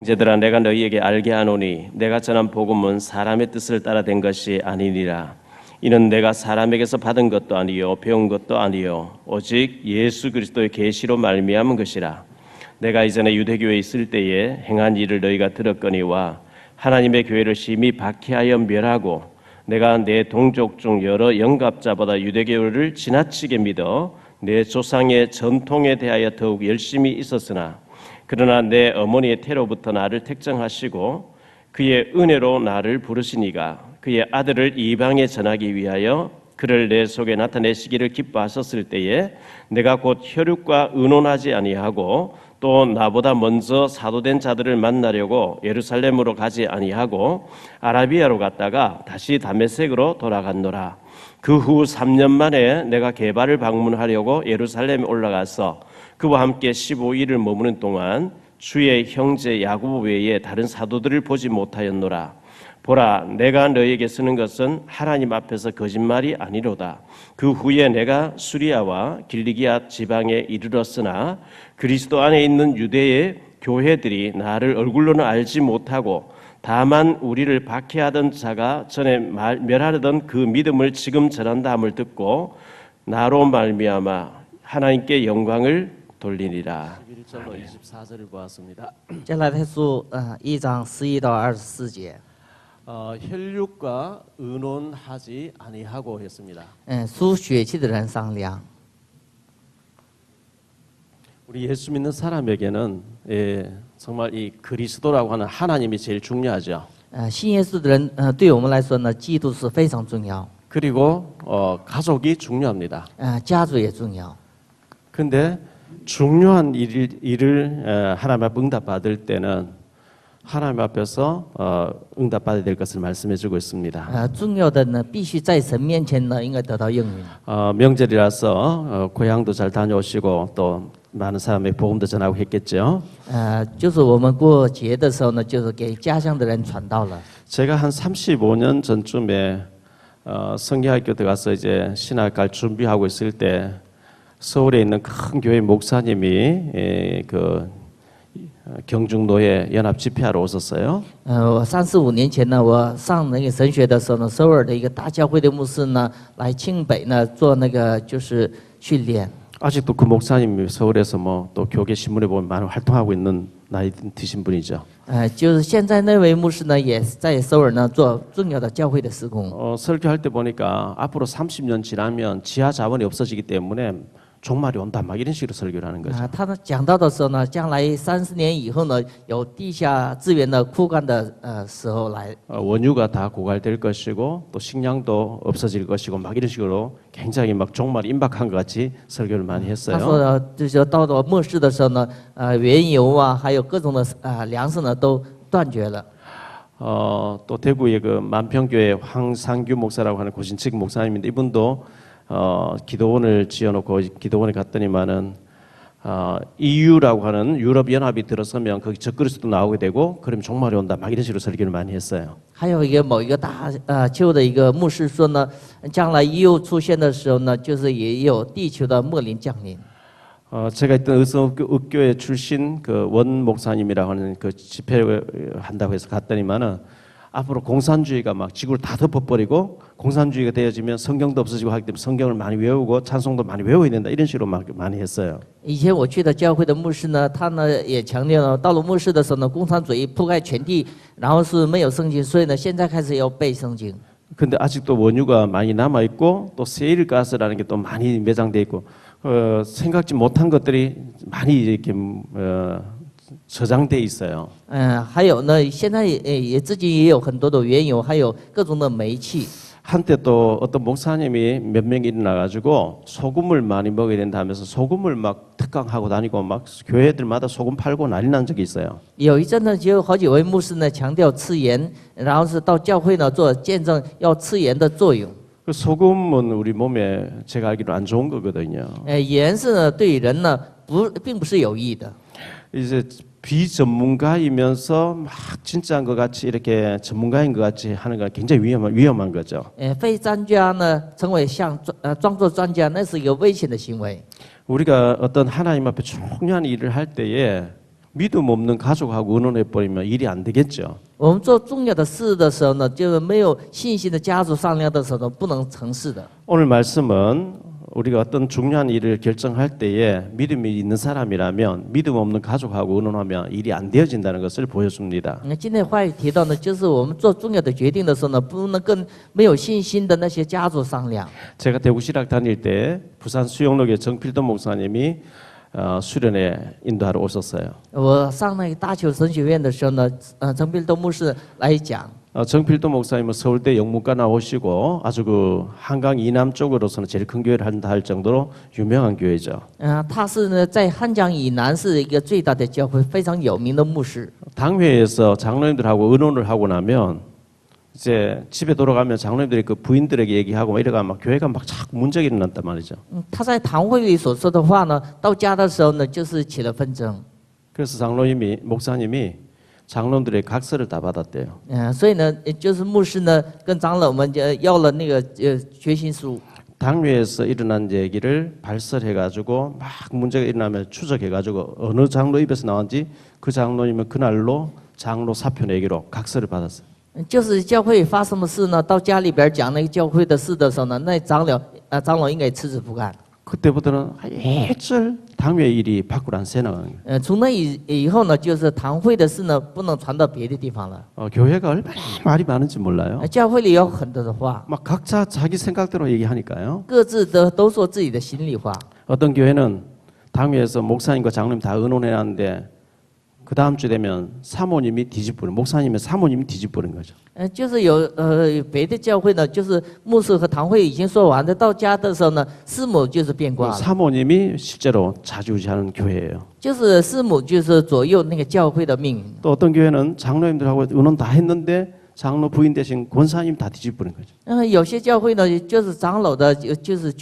형제들아, 내가 너희에게 알게 하노니 내가 전한 복음은 사람의 뜻을 따라 된 것이 아니니라. 이는 내가 사람에게서 받은 것도 아니요 배운 것도 아니요 오직 예수 그리스도의 계시로 말미암은 것이라. 내가 이전에 유대교회에 있을 때에 행한 일을 너희가 들었거니와 하나님의 교회를 심히 박해하여 멸하고 내가 내 동족 중 여러 영갑자보다 유대교회를 지나치게 믿어 내 조상의 전통에 대하여 더욱 열심히 있었으나 그러나 내 어머니의 태로부터 나를 택정하시고 그의 은혜로 나를 부르시니가 그의 아들을 이방에 전하기 위하여 그를 내 속에 나타내시기를 기뻐하셨을 때에 내가 곧 혈육과 의논하지 아니하고 또 나보다 먼저 사도된 자들을 만나려고 예루살렘으로 가지 아니하고 아라비아로 갔다가 다시 다메섹으로 돌아갔노라. 그 후 3년 만에 내가 게바를 방문하려고 예루살렘에 올라가서 그와 함께 15일을 머무는 동안 주의 형제 야고보 외에 다른 사도들을 보지 못하였노라. 보라, 내가 너희에게 쓰는 것은 하나님 앞에서 거짓말이 아니로다. 그 후에 내가 수리아와 길리기아 지방에 이르렀으나 그리스도 안에 있는 유대의 교회들이 나를 얼굴로는 알지 못하고 다만 우리를 박해하던 자가 전에 멸하려던 그 믿음을 지금 전한다 함을 듣고 나로 말미암아 하나님께 영광을 돌리니라. 11절로 24절을 보았습니다. 接下来他说1章11到24节 혈육과 의논하지 아니하고 했습니다. 属血气的人商量 우리 예수 믿는 사람에게는 정말 이 그리스도라고 하는 하나님이 제일 중요하죠. 信耶稣的人对我们来说呢基督是非常重要 그리고 가족이 중요합니다. 家族也重要 근데 중요한 일을 하나님 앞에 응답받을 때는 하나님 앞에서 응답받아야 될 것을 말씀해주고 있습니다. 重要的呢必须在神面前呢应该得到应允 명절이라서 고향도 잘 다녀오시고 또 많은 사람의 복음도 전하고 했겠죠. 就是我们过节的时候呢就是给家乡的人传道了 제가 한 35년 전쯤에 성경학교 들어가서 이제 신학갈 준비하고 있을 때 서울에 있는 큰 교회 목사님이 그 경중노예 연합 집회하러 오셨어요. 我35年前呢我上那个神学的时候呢首尔的一个大教会的牧师呢来庆北呢做那个就是训练 아직도 그 목사님이 서울에서 뭐 또 교계 신문에 보면 많이 활동하고 있는 나이 드신 분이죠. 就是现在那位牧师呢也在首尔呢做重要的教会的事工 설교할 때 보니까 앞으로 30년 지나면 지하 자원이 없어지기 때문에 종말이 온다 막 이런 식으로 설교를 하는 거죠. 他呢讲到的时候呢将来30年以后呢有地下资源的枯干的时候来 원유가 다 고갈될 것이고 또 식량도 없어질 것이고 막 이런 식으로 굉장히 막 종말이 임박한 것 같이 설교를 많이 他说 했어요. 呢就是到了末世的时候呢原油啊还有各种的粮食呢都断绝了 또 대구의 그 만평교회 황상규 목사라고 하는 고신측 목사님인데 이분도 기도원을 지어놓고 기도원에 갔더니만은 EU라고 하는 유럽 연합이 들어서면 거기 적그리스도 나오게 되고 그러면 종말이 온다 막 이런 식으로 설교를 많이 했어요. 还有一个某一个大邱的一个牧师说呢将来EU出现的时候呢就是也有地球的末临降临 제가 있던 의성교회 출신 그 원 목사님이라고 하는 그 집회를 한다고 해서 갔더니만은 앞으로 공산주의가 막 지구를 다 덮어버리고 공산주의가 되어지면 성경도 없어지고 하기 때문에 성경을 많이 외우고 찬송도 많이 외워야 된다 이런 식으로 막 많이 했어요. 以前我去的教会的牧师呢他呢也强调了到了末世的时候呢共产主义覆盖全地然后是没有圣经所以呢现在开始要背圣经 근데 아직도 원유가 많이 남아 있고 또 세일가스라는 게 또 많이 매장돼 있고 생각지 못한 것들이 많이 이렇게 저장돼 있어요. 还有呢现在也自己也有很多的原油还有各种的煤气 한때 또 어떤 목사님이 몇 명이 일어나가지고 소금을 많이 먹어야 된다 하면서 소금을 막 특강하고 다니고 막 교회들마다 소금 팔고 난리 난 적이 있어요. 有一阵呢就有好几位牧师呢强调吃盐然后是到教会呢做见证要吃盐的作用 그 소금은 우리 몸에 제가 알기로 안 좋은 거거든요. 盐是呢对人呢并不是有益的 이제 비전문가이면서 막 진짜인 것 같이 이렇게 전문가인 것 같이 하는 건 굉장히 위험한 거죠. 非专家呢成为像装作专家那是一个危险的行为 우리가 어떤 하나님 앞에 중요한 일을 할 때에 믿음 없는 가족하고 의논해 버리면 일이 안 되겠죠. 我们做重要的事的时候呢，就是没有信心的家族商量的时候呢，不能成事的。 오늘 말씀은 우리가 어떤 중요한 일을 결정할 때에 믿음이 있는 사람이라면 믿음 없는 가족하고 의논하면 일이 안 되어진다는 것을 보여줍니다. 那今天的话语提到呢，就是我们做重要的决定的时候呢，不能跟没有信心的那些家族商量。 제가 대구시락 다닐 때 부산 수영록의 정필돈 목사님이 수련회 인도하러 오셨어요. 我上那个大邱神学院的时候呢，陈필东牧师来讲。 정필돈 목사님은 서울대 영문과 나오시고 아주 그 한강 이남 쪽으로서는 제일 큰 교회를 한다 할 정도로 유명한 교회죠. 他是呢在汉江以南是一个最大的教会，非常有名的牧师。 당회에서 장로님들하고 의논을 하고 나면 이제 집에 돌아가면 장로님들이 그 부인들에게 얘기하고 막 이래가 막 교회가 막 자꾸 문제가 일어났단 말이죠. 他在堂会里所说的话呢，到家的时候呢，就是起了纷争。 그래서 목사님이 장로들의 각서를 다 받았대요. 所以呢，就是牧师呢跟长老们要了那个决心书。 당회에서 일어난 얘기를 발설해가지고 막 문제가 일어나면 추적해가지고 어느 장로 입에서 나왔는지 그 장로님은 그날로 장로 사표 내기로 각서를 받았어요. 就是教会发生的事呢，到家里边讲那个教会的事的时候呢，那长老应该嗤之不干。 그때부터는 일절 당회 일이 밖으로 안 새나가는 거예요. 从那以后呢，就是堂会的事呢，不能传到别的地方了。 교회가 얼마나 말이 많은지 몰라요. 教会里有很多的话， 막 각자 자기 생각대로 얘기하니까요. 各自都说自己的心里话。 어떤 교회는 당회에서 목사님과 장로님 다 의논해놨는데 그 다음 주 되면 사모님이 뒤집어버린 목사님의 사모님이 뒤집어버린 거죠. 就是有别的教会呢，就是牧师和堂会已经说完了，到家的时候呢，师母就是变卦了。 사모님이 실제로 좌지우지하는 교회예요. 就是师母就是左右那个教会的命运。 또 어떤 교회는 장로님들하고 의논 다 했는데 장로 부인 대신 권사님 다 뒤집어버린 거죠. 有些教会呢，就是长老的，就是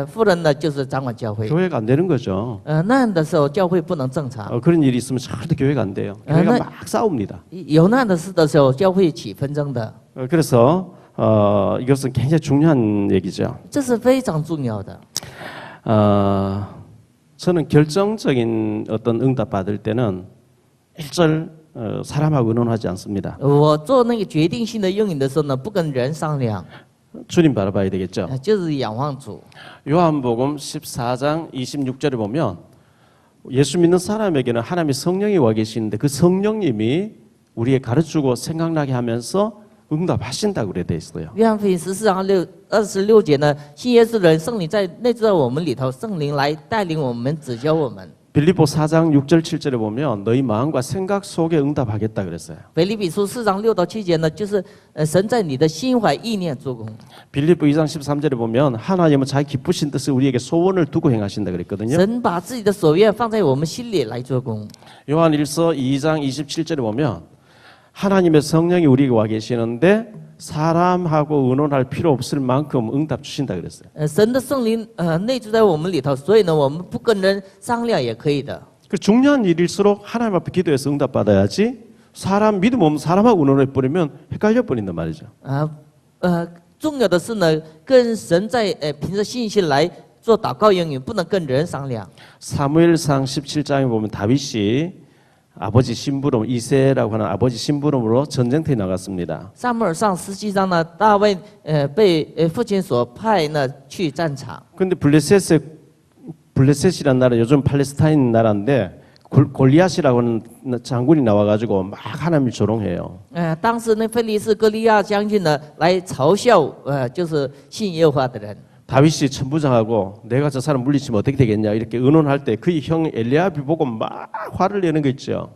夫人呢，就是掌管教会。 교회가 안 되는 거죠. 那样的时候，教会不能正常。 그런 일이 있으면 절대 교회가 안 돼요. 교회가 막 싸웁니다. 有那样的事的时候，教会起纷争的。 그래서 이것은 굉장히 중요한 얘기죠. 这是非常重要的。 저는 결정적인 어떤 응답 받을 때는 일절 사람하고 의논하지 않습니다. 我做那个决定性的应允的时候呢，不跟人商量， 주님 바라봐야 되겠죠. 就是仰望主。 요한복음 14장 26절에 보면 예수 믿는 사람에게는 하나님의 성령이 와 계시는데 그 성령님이 우리에게 가르치고 생각나게 하면서 응답하신다고 그래 돼 있어요. 约翰福音14章26节呢，信耶稣的人，圣灵在内住在我们里头，圣灵来带领我们，指教我们。 빌립보 4장 6절 7절에 보면 너희 마음과 생각 속에 응답하겠다 그랬어요. 腓立比书4章6到7节呢，就是神在你的心怀意念做工。 빌립보 2장 13절에 보면 하나님은 자기 기쁘신 뜻을 우리에게 소원을 두고 행하신다 그랬거든요. 神把自己的所愿放在我们心里来做工。 요한일서 2장 27절에 보면 하나님의 성령이 우리에게 와 계시는데 사람하고 의논할 필요 없을 만큼 응답 주신다 그랬어요. 神的圣灵内住在我们里头，所以呢，我们不跟人商量也可以的。 그 중요한 일일수록 하나님 앞에 기도해서 응답 받아야지 사람 믿음 없는 사람하고 의논해 버리면 헷갈려 버린단 말이죠. 重要的是呢，跟神在凭着信心来做祷告应允，不能跟人商量。 사무엘상 17장에 보면 다윗이 아버지 심부름 이새라고 하는 아버지 심부름으로 전쟁터에 나갔습니다. 撒母耳上17章呢，大卫被父亲所派呢去战场。 근데 블레셋이라는 나라 요즘 팔레스타인 나라인데 골리앗이라고 하는 장군이 나와가지고 막 하나님을 조롱해요. 当时那菲利士歌利亚将军呢来嘲笑就是信耶和华的人。 다윗이 천부장하고 내가 저 사람 물리치면 어떻게 되겠냐 이렇게 의논할 때 그의 형 엘리압이 보고 막 화를 내는 거 있죠.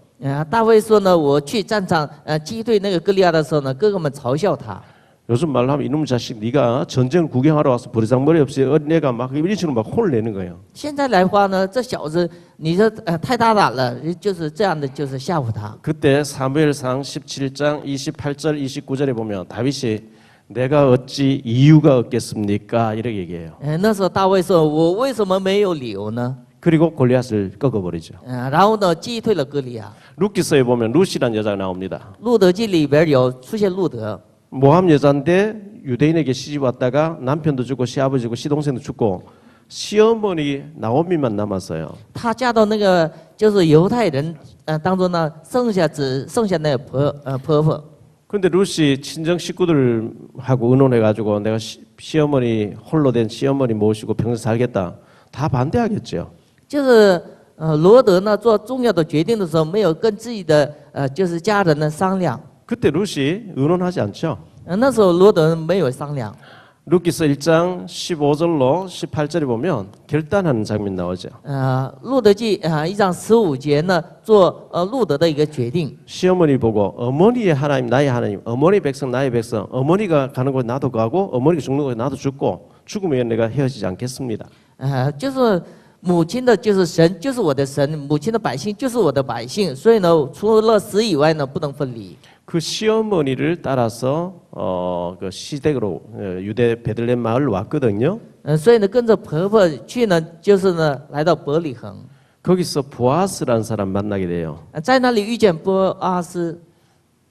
大卫说呢，我去战场击退那个歌利亚的时候呢，哥哥们嘲笑他。 요즘 말로 하면 이놈 자식 네가 전쟁을 구경하러 와서 버리장머리 없이 어린애가 막 이런 식으로 막 혼을 내는 거예요. 现在来话呢，这小子你这太大胆了，就是这样的，就是吓唬他。 그때 사무엘상 17장 28절 29절에 보면 다윗이 내가 어찌 이유가 없겠습니까? 이렇게 얘기해요. 那时候大卫说：“我为什么没有理由呢？” 그리고 골리앗을 꺾어버리죠. 然后呢，击退了歌利亚。 룻기서에 보면 룻이라는 여자가 나옵니다. 路德记里边有出现路德， 모함 여자인데 유대인에게 시집 왔다가 남편도 죽고 시아버지 죽고 시동생도 죽고 시어머니 나오미만 남았어요. 她嫁到那个就是犹太人当中呢，只剩下那婆婆。 근데 루시 친정 식구들하고 의논해가지고 내가 시어머니 홀로 된 시어머니 모시고 평생 살겠다. 다 반대하겠죠. 就是罗德呢做重要的决定的时候，没有跟自己的就是家人呢商量。 그때 루시 의논하지 않죠. 那时候罗德没有商量。 루키서 1장 15절로 18절에 보면 결단하는 장면 나오죠. 路德记1章15节呢，做路德的一个决定。 시어머니 보고 어머니의 하나님 나의 하나님, 어머니 백성 나의 백성, 어머니가 가는 곳에 나도 가고 어머니가 죽는 곳에 나도 죽고 죽으면 내가 헤어지지 않겠습니다. 就是母亲的就是神，就是我的神；母亲的百姓就是我的百姓。所以呢，除了死以外呢，不能分离。 그 시어머니를 따라서 그 시댁으로 유대 베들레헴 마을 왔거든요. 所以呢，跟着婆婆去呢，就是呢来到伯利恒， 거기서 보아스라는 사람 만나게 돼요. 在那里遇见波阿斯。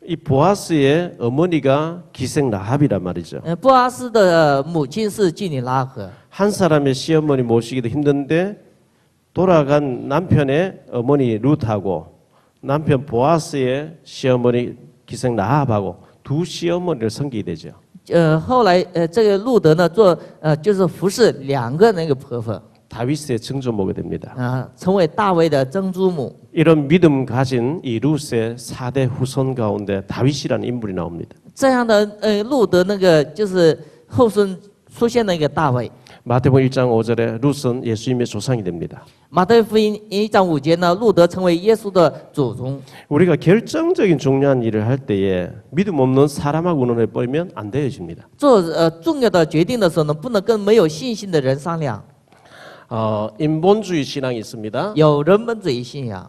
이 보아스의 어머니가 기생 라합이란 말이죠. 波阿斯的母亲是基尼拉合。 한 사람의 시어머니 모시기도 힘든데 돌아간 남편의 어머니 룻하고 남편 보아스의 시어머니 기생 라합하고 두 시어머니를 섬기게 되죠. 后来这个路德呢做就是服侍2个那个婆婆 다윗의 증조모가 됩니다. 成为大卫的曾祖母。 이런 믿음 가진 이 룻의 4대 후손 가운데 다윗이라는 인물이 나옵니다. 这样的路德那个就是后孙出现了一个大卫。 마태복음 1장 5절에 룻은 예수님의 조상이 됩니다. 马太福音1章5节呢，路德成为耶稣的祖宗。 우리가 결정적인 중요한 일을 할 때에 믿음 없는 사람하고 의논해 버리면 안 되어집니다. 做重要的决定的时候呢，不能跟没有信心的人商量。 인본주의 신앙이 있습니다. 有人本主义信仰，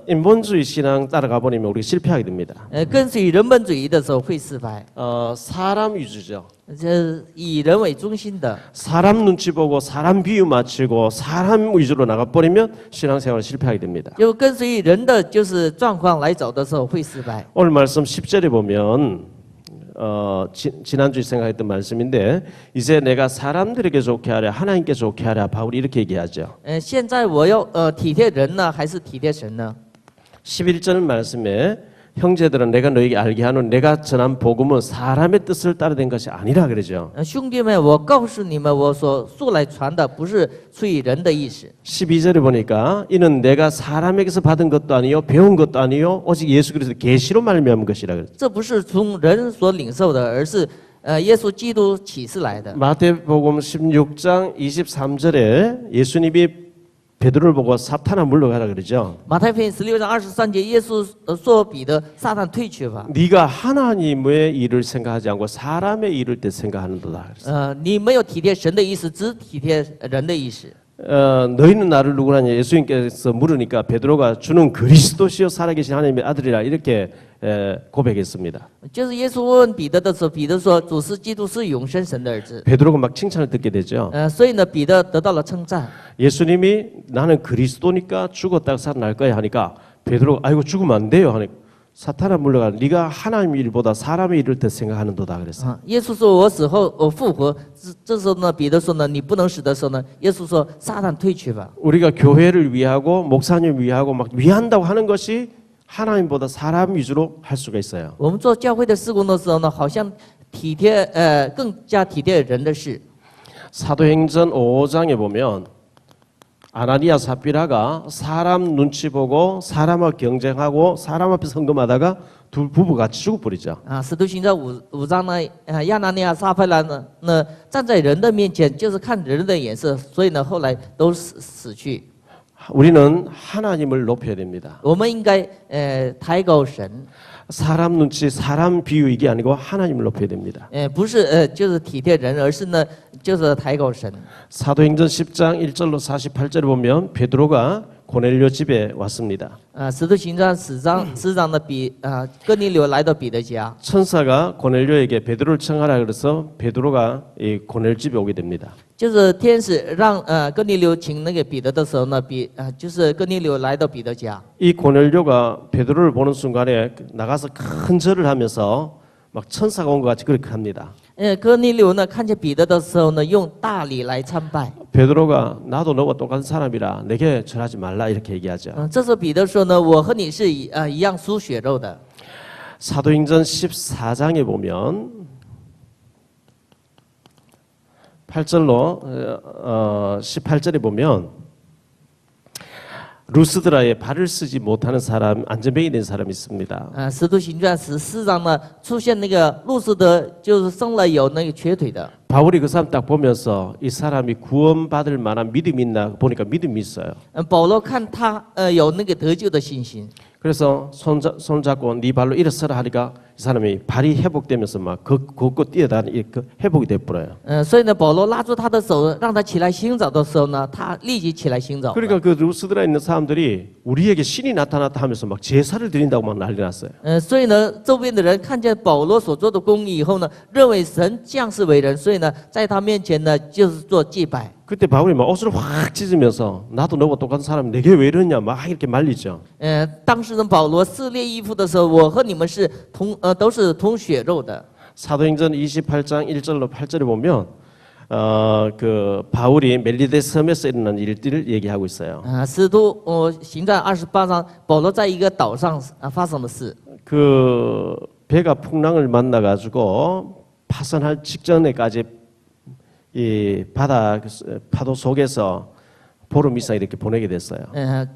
인본주의 신앙 따라가 버리면 우리가 실패하게 됩니다. 跟随人本主义的时候会失败。 사람 위주죠. 这以人为中心的， 사람 눈치 보고 사람 비유 맞추고 사람 위주로 나가 버리면 신앙생활 실패하게 됩니다. 就跟随人的就是状况来走的时候会失败。 오늘 말씀 10절에 보면 지난주에 생각했던 말씀인데 이제 내가 사람들에게 좋게 하랴 하나님께 좋게 하랴 바울이 이렇게 얘기하죠. 现在我要体贴人呢，还是体贴神呢？ 11절 말씀에 형제들은 내가 너에게 알게 하노니 내가 전한 복음은 사람의 뜻을 따라 된 것이 아니라 그러죠. 兄弟们，我告诉你们，我所素来传的不是出于人的意识。 12절에 보니까 이는 내가 사람에게서 받은 것도 아니요 배운 것도 아니요 오직 예수 그리스도 계시로 말미암은 것이라 그랬죠. 这不是从人所领受的，而是耶稣基督启示来的。 마태복음 16장 23절에 예수님이 베드로를 보고 사탄아 물러가라 그러죠. 马太福音16章23节，耶稣说彼得，撒旦退去吧。 네가 하나님의 일을 생각하지 않고 사람의 일을 때 생각하는도다 그랬어요. 你没有体贴神的意思，只体贴人的意思。 너희는 나를 누구라냐 예수님께서 물으니까 베드로가 주는 그리스도시요 살아계신 하나님의 아들이라 이렇게 고백했습니다. 就是耶稣问彼得的时候，彼得说：“主是基督，是永生神的儿子。 베드로가 막 칭찬을 듣게 되죠. 所以呢，彼得得到了称赞。 예수님이 나는 그리스도니까 죽었다가 살아날 거야 하니까 베드로가 아이고 죽으면 안 돼요 하니까 사탄아 물러가 네가 하나님 일보다 사람의 일을 더 생각하는도다 그랬어요. 耶稣说：“我死后我复活。”这时候呢，彼得说呢：“你不能死的时候呢，耶稣说：撒旦退去吧。 우리가 교회를 위하고 목사님 위하고 막 위한다고 하는 것이 하나님보다 사람 위주로 할 수가 있어요. 我们做教会的事工的时候呢，好像体贴更加体贴人的事。 사도행전 5장에 보면 아나니아 삽비라가 사람 눈치 보고 사람과 경쟁하고 사람 앞에 선거하다가 둘 부부 같이 죽어버리죠. 使徒行传五章呢，亚拿尼亚、撒非拉呢站在人的面前，就是看人的眼色，所以呢后来都死去。 우리는 하나님을 높여야 됩니다. 我们应该抬高神， 사람 눈치, 사람 비유 이게 아니고 하나님을 높여야 됩니다. 不是就是体贴人，而是呢就是抬高神。 사도행전 10장 1절로 48절에 보면 베드로가 고넬료 집에 왔습니다. 使徒行传10章的哥尼流来到彼得家， 천사가 고넬료에게 베드로를 청하라 그래서 베드로가 이 고넬 집에 오게 됩니다. 就是天使让哥尼流请那个彼得的时候呢，就是哥尼流来到彼得家。 이 고넬료가 베드로를 보는 순간에 나가서 큰 절을 하면서 막 천사가 온 것 같이 그렇게 합니다. 哥尼流呢看见彼得的时候呢，用大礼来参拜。 베드로가 나도 너와 똑같은 사람이라 내게 절하지 말라 이렇게 얘기하죠. 这时候彼得说呢，我和你是一样属血肉的。 사도행전 14장에 보면 8절로 18절에 보면 루스드라에 발을 쓰지 못하는 사람, 안전병이 된 사람이 있습니다. 使徒行传14章呢，出现那个路斯德，就是生了有那个瘸腿的。 바울이 그 사람 딱 보면서 이 사람이 구원받을 만한 믿음이 있나 보니까 믿음이 있어요. 保罗看他有那个得救的信心， 그래서 손잡고 네 발로 일어서라 하니까 이 사람이 발이 회복되면서 막 걷고 뛰어다니 회복이 돼버려요. 所以呢，保罗拉住他的手，让他起来行走的时候呢，他立即起来行走。 그러니까 그 루스드라에 있는 사람들이 우리에게 신이 나타났다 하면서 막 제사를 드린다고 막 난리 났어요. 所以呢，周边的人看见保罗所做的公义以后呢，认为神降世为人，所以呢，在他面前呢，就是做祭拜。 그때 바울이 막 옷을 확 찢으면서 나도 너와 똑같은 사람 내게 왜 이러냐 막 이렇게 말리죠. 当时呢，保罗撕裂衣服的时候，我和你们是都是同血肉的。 사도행전 28장 1절로 8절에 보면 그 바울이 멜리데 섬에서 일어난 일들을 얘기하고 있어요. 使徒行传28章，保罗在一个岛上发生的事。 그 배가 풍랑을 만나 가지고 파선할 직전에까지 이 바다 파도 속에서 보름 이상 이렇게 보내게 됐어요.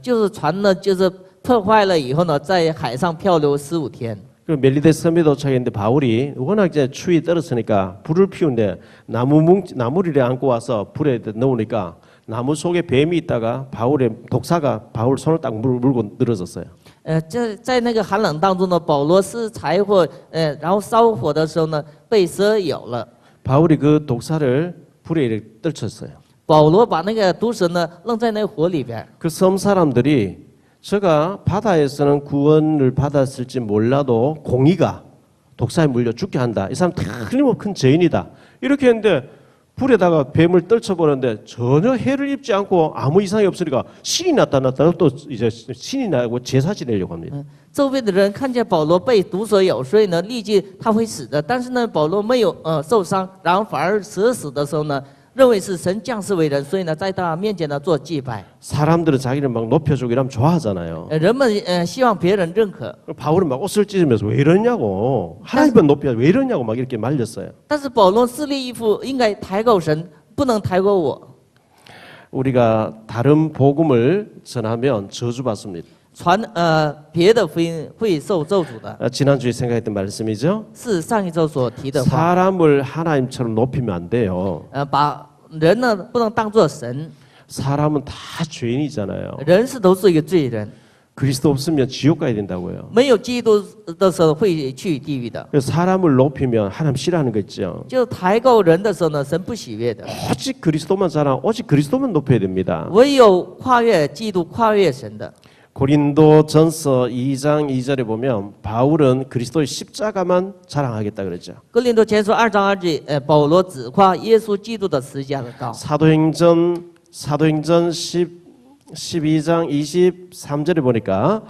就是船呢，就是破坏了以后呢，在海上漂流15天。 그 멜리데 섬에 도착했는데 바울이 워낙 이제 추위 떨었으니까 불을 피우는데 나무리를 안고 와서 불에 넣으니까 나무 속에 뱀이 있다가 바울의 독사가 바울 손을 딱 물고 늘어졌어요. 在那个寒冷当中呢，保罗是柴火，然后烧火的时候呢，被蛇咬了。 바울이 그 독사를 불에 이렇게 떨쳤어요. 保罗把那个毒蛇呢扔在那个火里边。 그 섬 사람들이 저가 바다에서는 구원을 받았을지 몰라도 공의가 독사에 물려 죽게 한다. 이 사람 틀림없이 큰 죄인이다. 이렇게 했는데 불에다가 뱀을 떨쳐보는데 전혀 해를 입지 않고 아무 이상이 없으니까 신이 나타났다고 또 이제 신이 나고 제사 지내려고 합니다. 周边的人看见保罗被毒蛇咬，所以呢，立即他会死的。但是呢，保罗没有受伤，然后反而蛇死的时候呢，认为是神降世为人，所以呢，在他面前呢做祭拜。 사람들은 자기를 막 높여주고 이러면 좋아하잖아요. 人们希望别人认可， 바울은 막 옷을 찢으면서 왜 이러냐고 하나님만 높여 왜 이러냐고 막 이렇게 말렸어요. 但是保罗撕裂衣服应该抬高神，不能抬高我。 우리가 다른 복음을 전하면 저주받습니다. 传别的福音会受咒诅的， 지난주에 생각했던 말씀이죠. 是上一周所提的话。 사람을 하나님처럼 높이면 안 돼요. 把人呢不能当作神， 사람은 다 죄인이잖아요. 人是都是一个罪人， 그리스도 없으면 지옥 가야 된다고요. 没有基督的时候会去地狱的。 그래서 사람을 높이면 하나님 싫어하는 거 있죠. 就抬高人的时候呢，神不喜悦的。 오직 그리스도만 자랑, 오직 그리스도만 높여야 됩니다. 唯有跨越基督、跨越神的。 고린도전서 2장 2절에 보면 바울은 그리스도의 십자가만 자랑하겠다 그러죠. 哥林多前书2章2节，保罗只夸耶稣基督的十字架的道。 사도행전 12장 23절에 보니까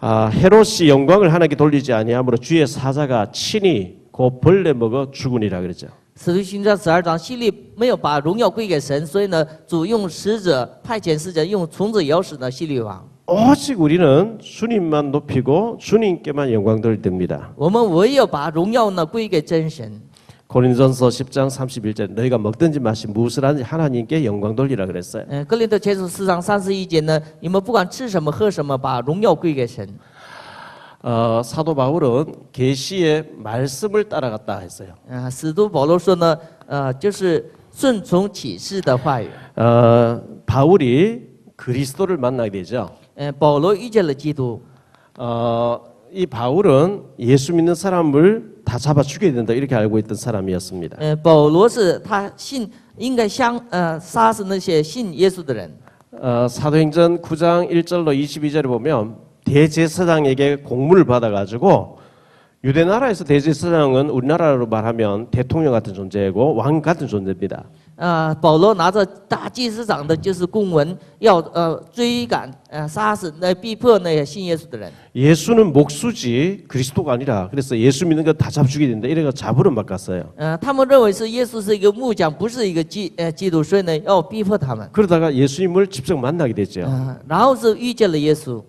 헤롯이 영광을 하나님께 돌리지 아니하므로 주의 사자가 친히 곧 벌레 먹어 죽으니라 그러죠. 使徒行传12章，希律没有把荣耀归给神，所以呢，主用使者派遣使者用虫子咬死了希律王。 오직 우리는 주님만 높이고 주님께만 영광 돌릴 때입니다. 我们唯有把荣耀呢归给真神。 고린도전서 10장 31절 너희가 먹든지 마시 무엇을 하든지 하나님께 영광 돌리라 그랬어요. 哥林多前书4章31节呢，你们不管吃什么喝什么，把荣耀归给神。 사도 바울은 계시의 말씀을 따라갔다 했어요. 使徒保罗说呢，就是顺从启示的话语。 바울이 그리스도를 만나게 되죠. 保罗遇见了基督。 이 바울은 예수 믿는 사람을 다 잡아 죽여야 된다 이렇게 알고 있던 사람이었습니다. 保罗是他信应该杀死那些信耶稣的人。 사도행전 9장 1절로 22절에 보면 대제사장에게 공문을 받아가지고 유대 나라에서 대제사장은 우리나라로 말하면 대통령 같은 존재고 왕 같은 존재입니다. 保罗拿着大祭司长的就是公文，要追赶、杀死、逼迫那些信耶稣的人。 예수는 목수지 그리스도가 아니라 그래서 예수 믿는 거 다 잡아주게 된다. 이래가 잡으러 막 갔어요. 他们认为是耶稣是一个木匠，不是一个基督，所以呢要逼迫他们。 그러다가 예수님을 직접 만나게 됐죠. 然后是遇见了耶稣。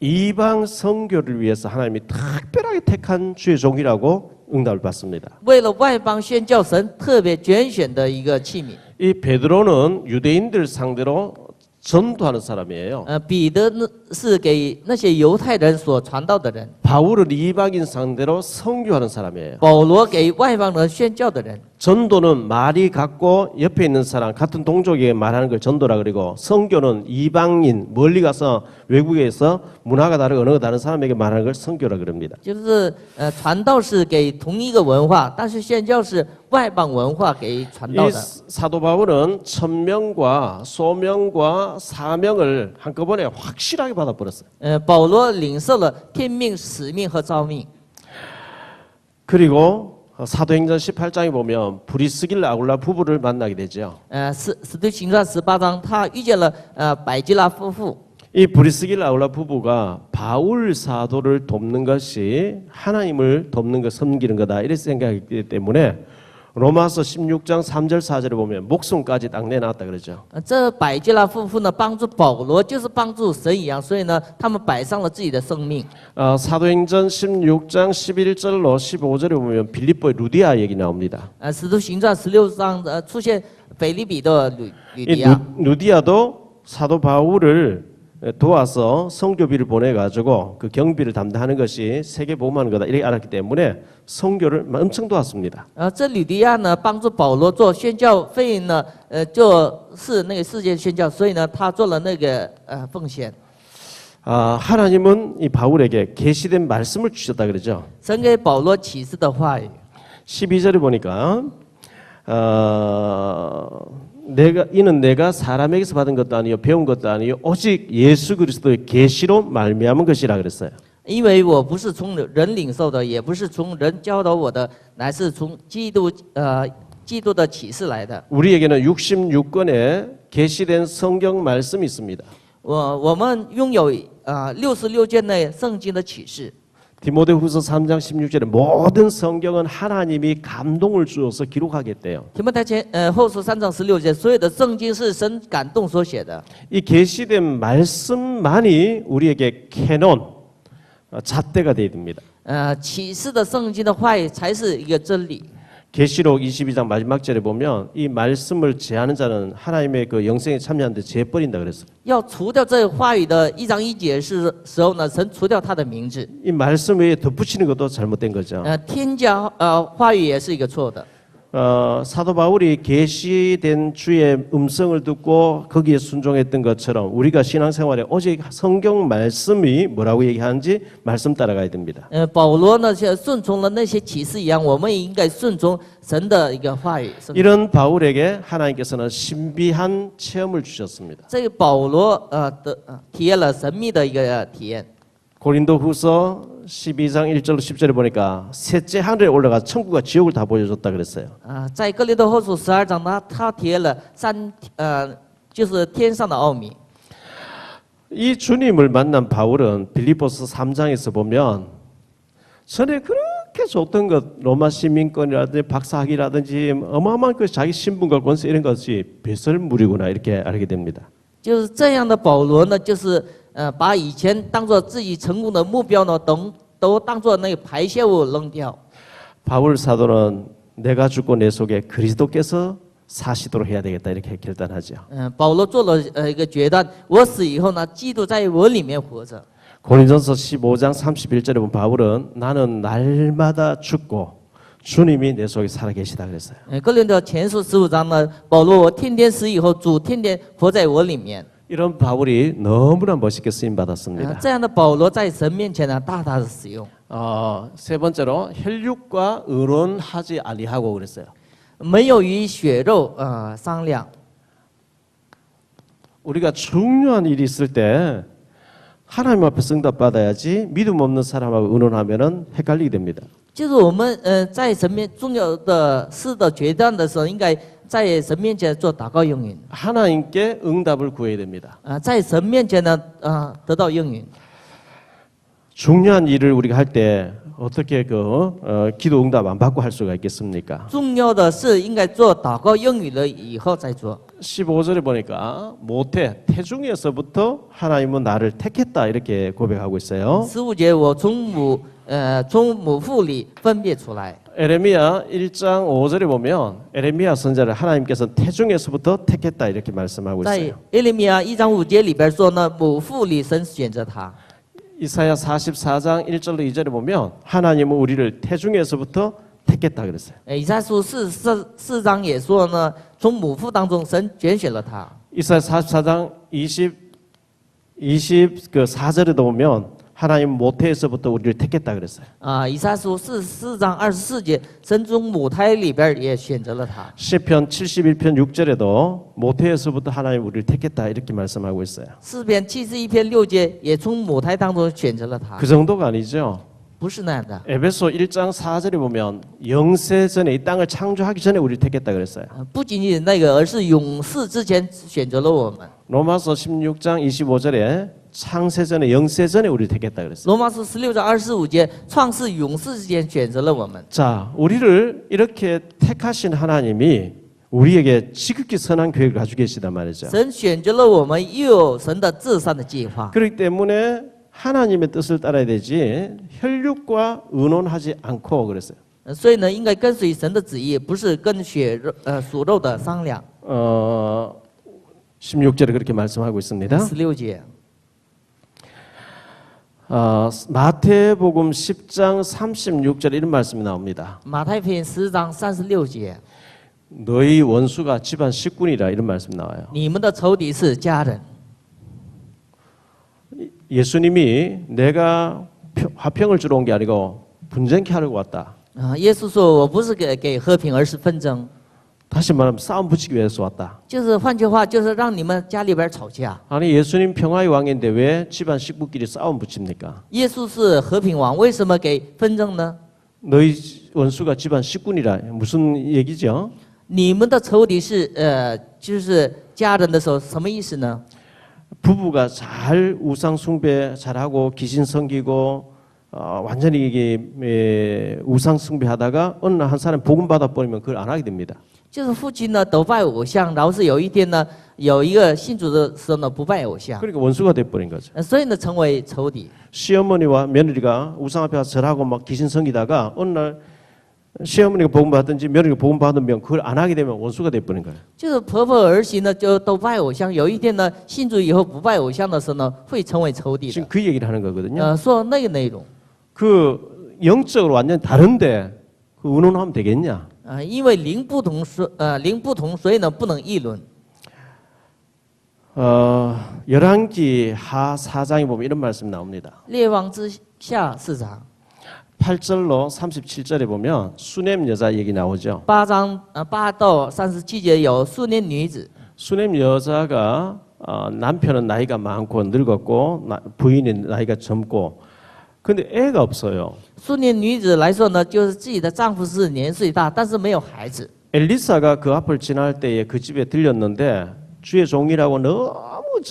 이방 선교를 위해서 하나님이 특별하게 택한 주의 종이라고 응답을 받습니다. 为了外邦宣教，神特别拣选的一个器皿。 이 베드로는 유대인들 상대로 전도하는 사람이에요. 彼得呢是给那些犹太人所传道的人， 바울은 이방인 상대로 선교하는 사람이에요. 保罗给外邦人宣教的人。 전도는 말이 같고 옆에 있는 사람 같은 동족에게 말하는 걸 전도라 그러고 선교는 이방인 멀리 가서 외국에서 문화가 다르고 언어가 다른 사람에게 말하는 걸 선교라 그럽니다. 就是传道是给同一个文化，但是宣教是外邦文化给传道 이 的。 사도 바울은 천명과 소명과 사명을 한꺼번에 확실하게 받아버렸어요. 保罗领受了天命、使命和召命。 그리고 사도행전 18장에 보면 브리스길라 아굴라 부부를 만나게 되죠. 使徒行传18章，他遇见了百基拉夫妇。 이 브리스길라 아굴라 부부가 바울 사도를 돕는 것이 하나님을 돕는 것, 섬기는 거다 이렇게 생각했기 때문에 로마서 16장 3절 4절에 보면 목숨까지 딱 내놨다 그러죠. 这百基拉夫妇呢，帮助保罗就是帮助神一样，所以呢，他们摆上了自己的生命。 사도행전 16장 11절로 15절에 보면 빌립보의 루디아 얘기 나옵니다. 使徒行传16章出现腓立比的吕 이 迪亚。 루디아도 사도 바울을 도와서 성교비를 보내가지고 그 경비를 담당하는 것이 세계 복음하는 거다 이렇게 알았기 때문에 성교를 엄청 도왔습니다. 这吕迪亚呢，帮助保罗做宣教费呢，就是那个世界宣教，所以呢，他做了那个奉献。 하나님은 이 바울에게 계시된 말씀을 주셨다 그러죠. 神给保罗启示的话语。 12절에 보니까 이는 내가 사람에게서 받은 것도 아니요 배운 것도 아니요 오직 예수 그리스도의 계시로 말미암은 것이라 그랬어요. 因为我不是从人领受的，也不是从人教导我的，乃是从基督的启示来的。 우리에게는 66권의 계시된 성경 말씀이 있습니다. 我们拥有66卷内圣经的启示。 디모데후서 3장 16절에 모든 성경은 하나님이 감동을 주어서 기록하겠대요. 提摩太后书3章16节，所有的圣经是神感动所写的。 이 계시된 말씀만이 우리에게 캐논, 잣대가 되어야 됩니다. 启示的圣经的话语才是一个真理。 계시록 22장 마지막 절에 보면 이 말씀을 제하는 자는 하나님의 그 영생에 참여하는데 제버린다 그랬어요. 要除掉这话语的1章1节时候呢，神除掉他的名字。 이 말씀 외에 덧붙이는 것도 잘못된 거죠. 添加话语也是一个错的。 사도 바울이 계시된 주의 음성을 듣고 거기에 순종했던 것처럼 우리가 신앙생활에 오직 성경 말씀이 뭐라고 얘기하는지 말씀 따라가야 됩니다. 保罗呢，就顺从了那些启示一样，我们也应该顺从神的一个话语。 이런 바울에게 하나님께서는 신비한 체험을 주셨습니다. 这个保罗体验了神秘的一个体验。 고린도후서 12장 1절로 10절에 보니까 셋째 하늘에 올라가 천국과 지옥을 다 보여줬다 그랬어요. 在哥林多后书12章呢，他体验了就是天上的奥秘。 이 주님을 만난 바울은 빌립보서 3장에서 보면 전에 그렇게 좋던 것 로마 시민권이라든지 박사학위라든지 어마어마한 그 자기 신분과 권세 이런 것이 배설물이구나 이렇게 알게 됩니다. 就是这样的保罗呢，就是把以前当做自己成功的目标呢，都当做那个排泄物扔掉。 바울 사도는 내가 죽고 내 속에 그리스도께서 사시도록 해야 되겠다 이렇게 결단하죠. 保罗做了一个决断，我死以后呢，基督在我里面活着。 고린도전서 15장 31절에 보면 바울은 나는 날마다 죽고 주님이 내 속에 살아계시다 그랬어요. 哥林多前书15章呢，保罗我天天死以后，主天天活在我里面。 이런 바울이 너무나 멋있게 쓰임 받았습니다. 这样的保罗在神面前呢，大大的使用。 세 번째로 혈육과 의논하지 아니하고 그랬어요. 没有与血肉商量。 우리가 중요한 일이 있을 때 하나님 앞에서 응답 받아야지 믿음 없는 사람하고 의논하면은 헷갈리게 됩니다. 就是我们在神面重要的事的决断的时候，应该在神面前做祷告应允 하나님께 응답을 구해야 됩니다. 在神面前呢得到应允。 중요한 일을 우리가 할 때 어떻게 기도 응답 안 받고 할 수가 있겠습니까? 重要的是应该做祷告应允了以后再做。 15절에 보니까 모태 태중에서부터 하나님은 나를 택했다 이렇게 고백하고 있어요. 15节我从母腹里分别出来。 에레미야 1장 5절에 보면 에레미야 선지자를 하나님께서 태중에서부터 택했다 이렇게 말씀하고 在 있어요. 耶利米亚1章5节里边说呢，母腹里神选择他。 이사야 44장 1절로 2절에 보면 하나님은 우리를 태중에서부터 택했다 그랬어요. 以赛亚书4章也说呢，从母腹当中神拣选了他。 이사야 44장 24절에도 보면 하나님 모태에서부터 우리를 택했다 그랬어요. 以赛亚书4章24节，神从母胎里边也选择了他。 시편 71편 6절에도 모태에서부터 하나님 우리를 택했다 이렇게 말씀하고 있어요. 诗篇71篇6节也从母胎当中选择了他。 그 정도가 아니죠. 不是那样的。 에베소 1장 4절에 보면 영세 전에 이 땅을 창조하기 전에 우리를 택했다 그랬어요. 不仅仅那个，而是永世之前选择了我们。 로마서 16장 25절에 창세 전에 영세 전에 우리를 택했다 그랬어요. 罗马书16章25节，创世永世之间选择了我们。 자, 우리를 이렇게 택하신 하나님이 우리에게 지극히 선한 계획을 가지고 계시단 말이죠. 神选择了我们，又有神的至善的计划。 그렇기 때문에 하나님의 뜻을 따라야 되지 혈육과 의논하지 않고 그랬어요. 所以呢，应该跟随神的旨意，不是跟属肉的商量。 16절에 그렇게 말씀하고 있습니다. 16节， 마태복음 10장 36절에 이런 말씀이 나옵니다. 马太福音10章36节， 너희 원수가 집안 식군이라 이런 말씀 나와요. 你们的仇敌是家人。 예수님이 내가 화평을 주러 온 게 아니고 분쟁케 하려고 왔다. 耶稣说：“我不是给和平，而是纷争。 다시 말하면 싸움 붙이기 위해서 왔다. 就是换句话，就是让你们家里边吵架。 아니 예수님 평화의 왕인데 왜 집안 식구끼리 싸움 붙입니까? 耶稣是和平王，为什么给纷争呢？ 너희 원수가 집안 식군이라 무슨 얘기죠? 你们的仇敌是就是家人的时候，什么意思呢？ 부부가 잘 우상 숭배 잘하고 귀신 섬기고 완전히 이게 우상 숭배하다가 어느 날 한 사람 복음 받아 버리면 그걸 안 하게 됩니다. 就是父亲呢都拜偶像，然后是有一天呢，有一个信主的时候呢不拜偶像， 그러니까 원수가 돼 버린 거죠. 所以呢成为仇敌。 시어머니와 며느리가 우상 앞에 가서 절하고 막 귀신 섬기다가 어느 날 시어머니가 복음 받든지 며느리가 복음 받으면 그걸 안 하게 되면 원수가 돼 버린 거예요. 就是婆婆儿媳呢就都拜偶像，有一天呢信主以后不拜偶像的时候呢，会成为仇敌的。 지금 그 얘기를 하는 거거든요. 说那个内容。 그 영적으로 완전히 다른데 그 의논하면 되겠냐? 因为灵不同，所以呢不能议论。 열왕기 하 4장에 보면 이런 말씀 나옵니다. 列王之下4章 8절로 37절에 보면 수넴 여자 얘기 나오죠. 8章8到37节有苏念女子。 수넴 여자가 남편은 나이가 많고 늙었고 부인이 나이가 젊고 근데 애가 없어요. 苏念女子来说呢，就是自己的丈夫是年岁大，但是没有孩子。 엘리사가 그 앞을 지날 때에 그 집에 들렸는데 주의 종이라고 너무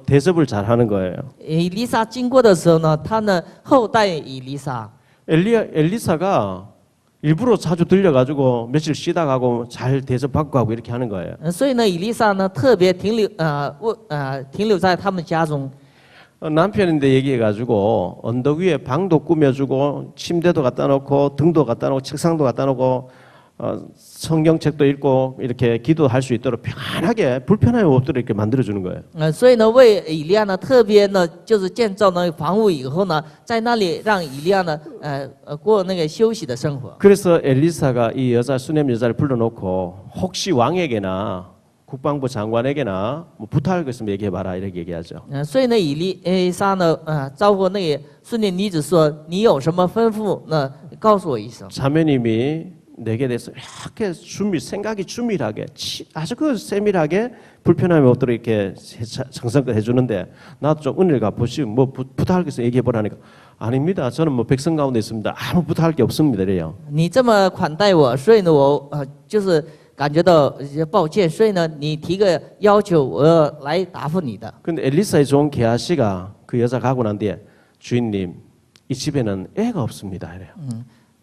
대접을 잘하는 거예요. 以利沙经过的时候呢，他呢后代以利沙。 엘리사가 일부러 자주 들려가지고 며칠 쉬다 가고 잘 대접받고 가고 이렇게 하는 거예요. 所以呢，以利沙呢特别停留在他们家中。 남편인데 얘기해가지고 언덕 위에 방도 꾸며주고 침대도 갖다 놓고 등도 갖다 놓고 책상도 갖다 놓고 성경책도 읽고 이렇게 기도할 수 있도록 편하게 불편함이 없도록 이렇게 만들어주는 거예요. 所以呢，为以利亚呢特别呢就是建造那个房屋以后呢，在那里让以利亚呢过那个休息的生活。 그래서 엘리사가 이 여자 수넴 여자를 불러놓고 혹시 왕에게나 국방부 장관에게나 뭐 부탁할 거 있으면 얘기해봐라 이렇게 얘기하죠. 所以呢，以利沙呢招呼那个苏念女子说：“你有什么吩咐？那告诉我一声。” 자매님이 내게 대해서 이렇게 생각이 주밀하게 아주 그 세밀하게 불편함이 없도록 이렇게 정성껏 해주는데 나도 좀 은혜를 갚으시 뭐 부탁할 게 있으면 얘기해보라니까 아닙니다. 저는 뭐 백성 가운데 있습니다. 아무 부탁할 게 없습니다. 이래요. 你这么款待我，所以呢，我就是感觉到抱歉，所以呢，你提个要求，我要来答复你的。 근데 엘리사의 종 게하시가 그 여자 가고 난 뒤에 주인님 이 집에는 애가 없습니다 이래요.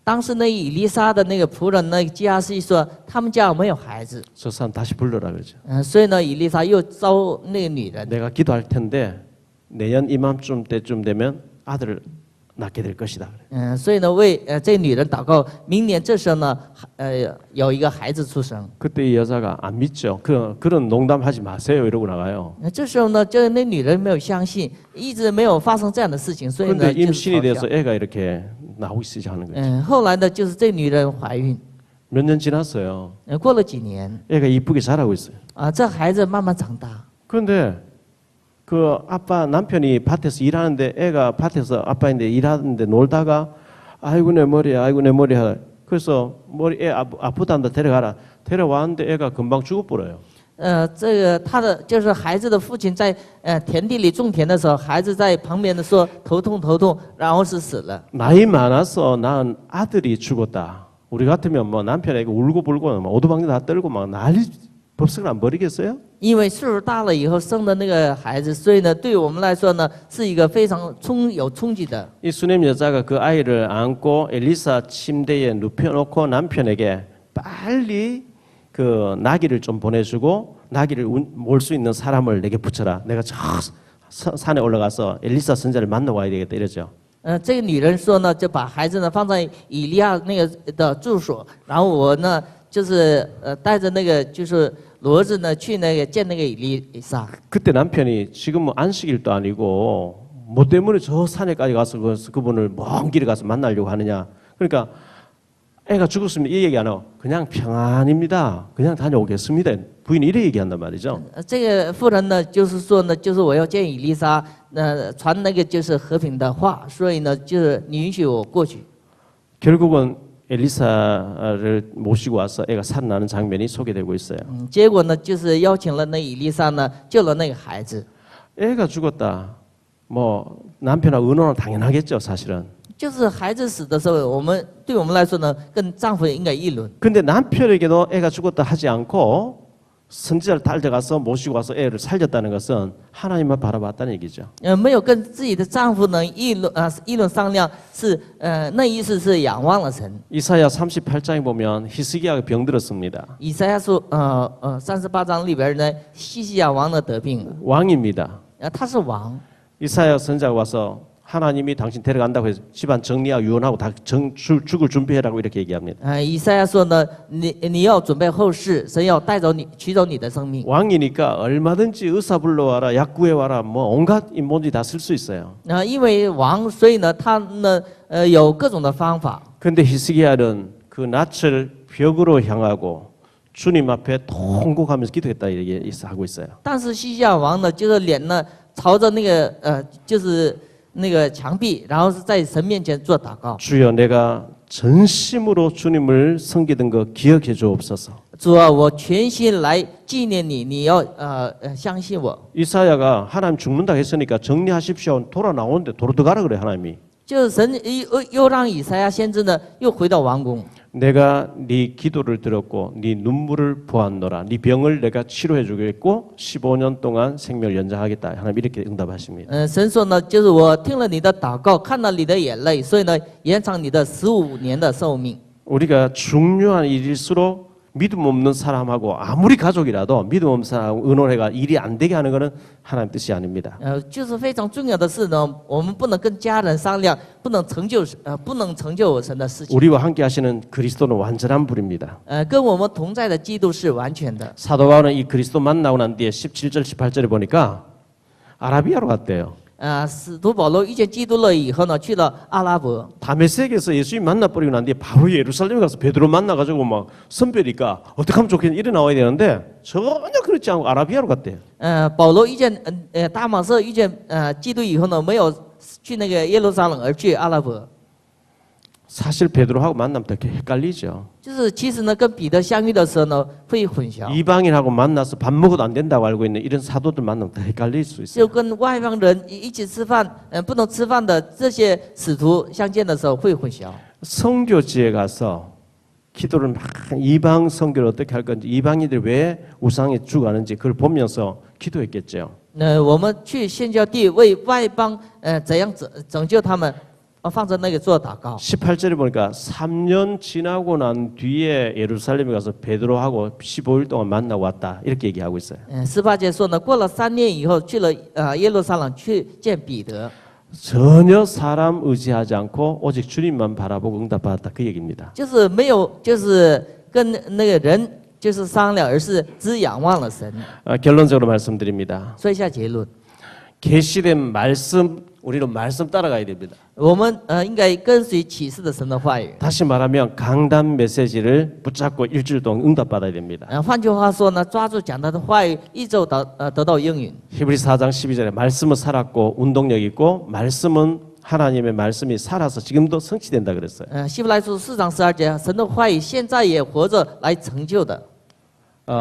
当时那以利沙的那个仆人呢，基哈西说他们家没有孩子， 저 사람 다시 불러라 그러죠. 所以呢，以利沙又招那个女人， 내가 기도할 텐데 내년 이맘쯤 때쯤 되면 아들을 낳게 될 것이다. 그래. 所以呢，为这个女人祷告，明年这时候呢，有一个孩子出生。 그때 이 여자가 안 믿죠. 그런 농담하지 마세요 이러고 나가요. 这时候呢，就那女人没有相信，一直没有发生这样的事情，所以呢， 그런데 就是 임신이 嘲 돼서 笑。 애가 이렇게 나오기 시작하는 거예요. 后来呢，就是这女人怀孕， 몇 년 지났어요. 过了几年， 애가 이쁘게 자라고 있어요. 这孩子慢慢长大。 그런데 그 아빠 남편이 밭에서 일하는데 애가 밭에서 아빠인데 일하는데 놀다가 아이고 내 머리야 아이고 내 머리야 그래서 머리 애 아프단다 데려가라 데려왔는데 애가 금방 죽어버려요. 这个他的就是孩子的父亲在田地里种田的时候，孩子在旁边的说头痛头痛，然后是死了。 나이 많아서 낳은 아들이 죽었다. 우리 같으면 뭐 남편에게 울고불고 막 오두방정 다 떨고 막 난리 법석을 안 벌이겠어요? 因为岁数大了以后生的那个孩子，所以呢，对我们来说呢，是一个非常有冲击的。 이 수넴 여자가 그 아이를 안고 엘리사 침대에 눕혀놓고 남편에게 빨리 그 나귀를 좀 보내주고 나귀를 몰 수 있는 사람을 내게 붙여라. 내가 저 산에 올라가서 엘리사 선자를 만나 와야 되겠다 이러죠. 这个女人说呢，就把孩子呢放在以利亚那个的住所，然后我呢就是带着那个就是骡子呢去那个见那个以利沙。 그때 남편이 지금 뭐 안식일도 아니고 뭐 때문에 저 산에까지 가서 그분을 먼 길에 가서 만나려고 하느냐. 그러니까 애가 죽었으면 이 얘기 안 하고 그냥 평안입니다. 그냥 다녀오겠습니다. 부인이 이래 얘기한단 말이죠. 这个妇人呢，就是说呢，就是我要见以利沙，传那个就是和平的话，所以呢，就是你允许我过去。 결국은 엘리사를 모시고 와서 애가 살아나는 장면이 소개되고 있어요. 结果呢，就是邀请了那以利沙呢，救了那个孩子。 애가 죽었다. 뭐 남편하고 의논은 당연하겠죠, 사실은. 就是孩子死的时候，对我们来说呢，跟丈夫应该议论。 근데 남편에게도 애가 죽었다 하지 않고 선지자를 달려가서 모시고 와서 애를 살렸다는 것은 하나님만 바라봤다는 얘기죠. 没有跟自己的丈夫呢议论商量，是那意思是仰望了神。 이사야 38장에 보면 히스기야가 병들었습니다. 以赛亚书38章里边呢，西西亚王呢得病了， 왕입니다. 他是王。 이사야 선지자가 와서 하나님이 당신 데려간다고 해서 집안 정리하고 유언하고 다 죽을 준비해라고 이렇게 얘기합니다. 以赛亚说呢，你要准备后事，神要带走你，取走你的生命。 왕이니까 얼마든지 의사 불러와라, 약 구해와라, 뭐 온갖 인본주의 다 쓸 수 있어요. 因为王，所以呢，他呢有各种的方法。 그런데 히스기야는 그 낯을 벽으로 향하고 주님 앞에 통곡하면서 기도했다 얘기하고 있어요. 但是西西亚王呢，就是脸呢朝着那个就是那个墙壁，然后是在神面前做祷告。 주여 내가 전심으로 주님을 섬기던 거 기억해 주옵소서. 主啊，我全心来纪念你，你要相信我。 이사야가 하나님 죽는다 했으니까 정리하십시오. 돌아 나오는데 도로 들어가라 그래 하나님이. 就是神又让以赛亚先知呢又回到王宫。 내가 네 기도를 들었고 네 눈물을 보았노라. 네 병을 내가 치료해 주겠고 15년 동안 생명을 연장하겠다. 하나님 이렇게 응답하십니다. 神说呢，就是我听了你的祷告，看了你的眼泪，所以呢延长你的15年的寿命。 우리가 중요한 일일수록 믿음 없는 사람하고 아무리 가족이라도 믿음 없는 사람 의논해가 일이 안 되게 하는 것은 하나님 뜻이 아닙니다. 就是非常重要的事呢，我们不能跟家人商量，不能成就神的事情。 우리와 함께 하시는 그리스도는 완전한 분입니다. 跟我们同在的基督是完全的。 사도 바울은 이 그리스도 만나고 난 뒤에 17절 18절에 보니까 아라비아로 갔대요. 使徒保罗遇见基督了以后呢，去了阿拉伯。 다메섹에서 예수님 만나버리고 난 뒤에 바로 예루살렘에 가서 베드로 만나가지고 막 선배니까 어떻게 하면 좋겠냐 이래 나와야 되는데 전혀 그렇지 않고 아라비아로 갔대요. 保罗遇见大马色遇见基督以后呢，没有去那个耶路撒冷，而去阿拉伯。 사실 베드로하고 만나면 되게 헷갈리죠. 就是其实呢，跟彼得相遇的时候呢，会混淆。 이방인하고 만나서 밥 먹어도 안 된다고 알고 있는 이런 사도들 만나면 더 헷갈릴 수 있어요. 就跟外邦人一起吃饭，不能吃饭的这些使徒相见的时候会混淆。 성교지에 가서 기도를 막 이방 선교를 어떻게 할 건지 이방인들이 왜 우상에 죽어가는지 그걸 보면서 기도했겠죠. 我们去宣教地为外邦怎样拯救他们，放在那里做祷告。 18절에 보니까 3년 지나고 난 뒤에 예루살렘에 가서 베드로하고 15일 동안 만나고 왔다 이렇게 얘기하고 있어요. 18节说呢，过了3年以后去了耶路撒冷去见彼得， 전혀 사람 의지하지 않고 오직 주님만 바라보고 응답받았다 그 얘기입니다. 就是没有就是跟那个人就是商量，而是只仰望了神。 결론적으로 말씀드립니다. 说一下结论， 계시된 말씀 우리는 말씀 따라가야 됩니다. 我们应该跟随启示的神的话语。 다시 말하면 강단 메시지를 붙잡고 일주일 동안 응답받아야 됩니다. 换句话说呢，抓住讲他的话语，一周得到应允。 히브리 4장 12절에 말씀은 살았고 운동력 있고 말씀은 하나님의 말씀이 살아서 지금도 성취된다 그랬어요. 希伯来书4章12节，神的话语现在也活着来成就的。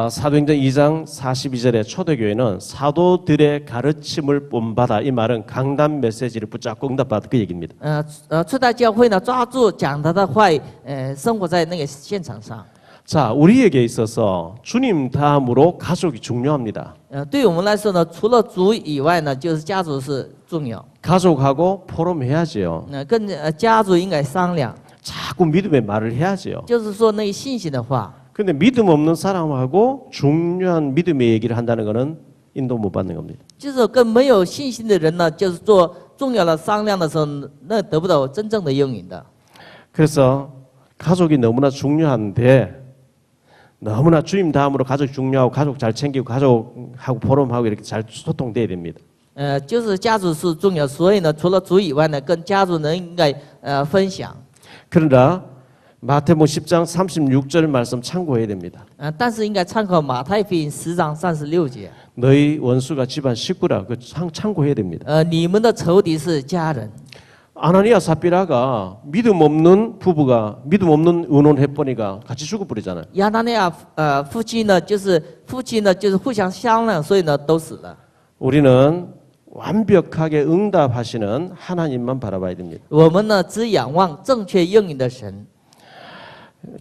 사도행전 2장 42절에 초대교회는 사도들의 가르침을 본받아 이 말은 강단 메시지를 붙잡고 응답받아 그 얘기입니다. 初代教会呢，抓住讲他的话语，生活在那个现场上。 자, 우리에게 있어서 주님 다음으로 가족이 중요합니다. 对我们来说呢，除了主以外呢，就是家族是重要。 가족하고 포럼해야지요. 跟家族应该商量， 자꾸 믿음의 말을 해야지요. 就是说那个信心的话。 근데 믿음 없는 사람하고 중요한 믿음의 얘기를 한다는 것은 인도 못 받는 겁니다. 就是跟没有信心的人呢，就是做重要的商量的时候，那得不到真正的应允的。 그래서 가족이 너무나 중요한데 너무나 주님 다음으로 가족 중요하고 가족 잘 챙기고 가족하고 포럼하고 이렇게 잘 소통돼야 됩니다. 就是家族是重要，所以呢，除了主以外呢，跟家族人应该分享。 그러나 마태복음 10장 36절 말씀 참고해야 됩니다. 但是应该参考马太福音10章36节。 너희 원수가 집안 식구라 그 참고해야 됩니다. 你们的仇敌是家人。 아나니아 삽비라가 믿음 없는 부부가 믿음 없는 의논해보니까 같이 죽어버리잖아요. 亚拿尼亚夫妻呢，就是互相商量，所以呢都死了。 우리는 완벽하게 응답하시는 하나님만 바라봐야 됩니다. 我们呢只仰望正确应允的神。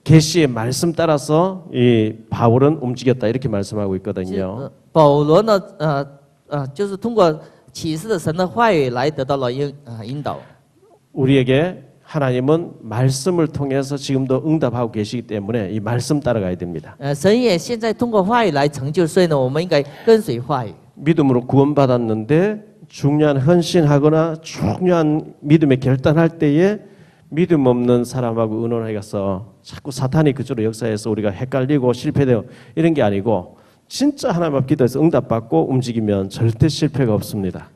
계시의 말씀 따라서 이 바울은 움직였다 이렇게 말씀하고 있거든요. 保罗呢，就是通过启示的神的话语来得到了引导。 우리에게 하나님은 말씀을 통해서 지금도 응답하고 계시기 때문에 이 말씀 따라가야 됩니다. 神也现在通过话语来成就，所以呢，我们应该跟随话语。 믿음으로 구원받았는데 중요한 헌신하거나 중요한 믿음에 결단할 때에 믿음 없는 사람하고 의논해서 자꾸 사탄이 그쪽으로 역사해서 우리가 헷갈리고 실패되고 이런 게 아니고 진짜 하나님 앞 기도해서 응답받고 움직이면 절대 실패가 없습니다.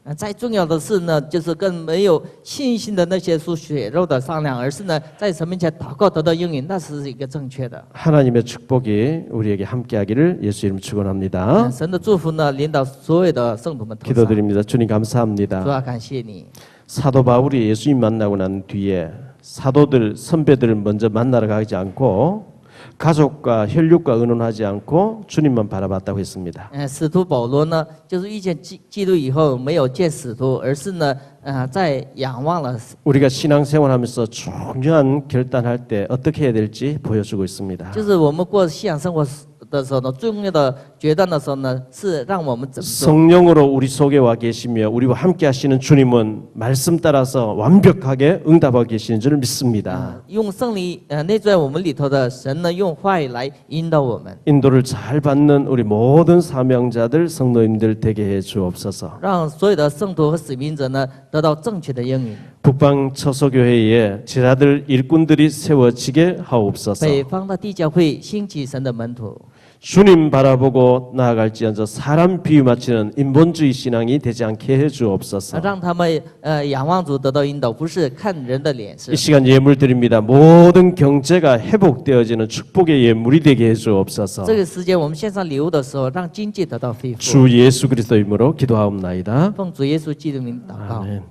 하나님의 축복이 우리에게 함께하기를 예수 이름 축원합니다. 神的祝福呢，临到所有的圣徒们头上。 기도드립니다. 주님 감사합니다. 主啊，感谢你。 사도 바울이 예수님 만나고 난 뒤에 사도들 선배들을 먼저 만나러 가지 않고 가족과 혈육과 의논하지 않고 주님만 바라봤다고 했습니다. 使徒保罗呢，就是遇见基督以后，没有见使徒，而是呢，在仰望了。 우리가 신앙생활하면서 중요한 결단할 때 어떻게 해야 될지 보여주고 있습니다. 就是我们过信仰生活的时候呢，重要的决断的时候呢，是让我们怎么做？ 성령으로 우리 속에 와 계시며 우리와 함께 하시는 주님은 말씀 따라서 완벽하게 응답하고 계시는 줄 믿습니다. 用圣灵内在我们里头的神呢，用话语来引导我们， 인도를 잘 받는 우리 모든 사명자들 성도님들 되게 해 주옵소서. 让所有的圣徒和使命者呢得到正确的应允。 북방 처소교회에 제자들 일꾼들이 세워지게 하옵소서. 北方的地教会兴起神的门徒， 주님 바라보고 나아갈지언정 사람 비유 맞추는 인본주의 신앙이 되지 않게 해 주옵소서. 让他们仰望主得到引导，不是看人的脸色 이 。 시간 예물 드립니다. 모든 경제가 회복되어지는 축복의 예물이 되게 해 주옵소서. 这个时间我们献上礼物的时候，让经济得到恢复。 주 예수 그리스도 이름으로 기도하옵나이다. 奉主耶稣基督名祷告。 아멘.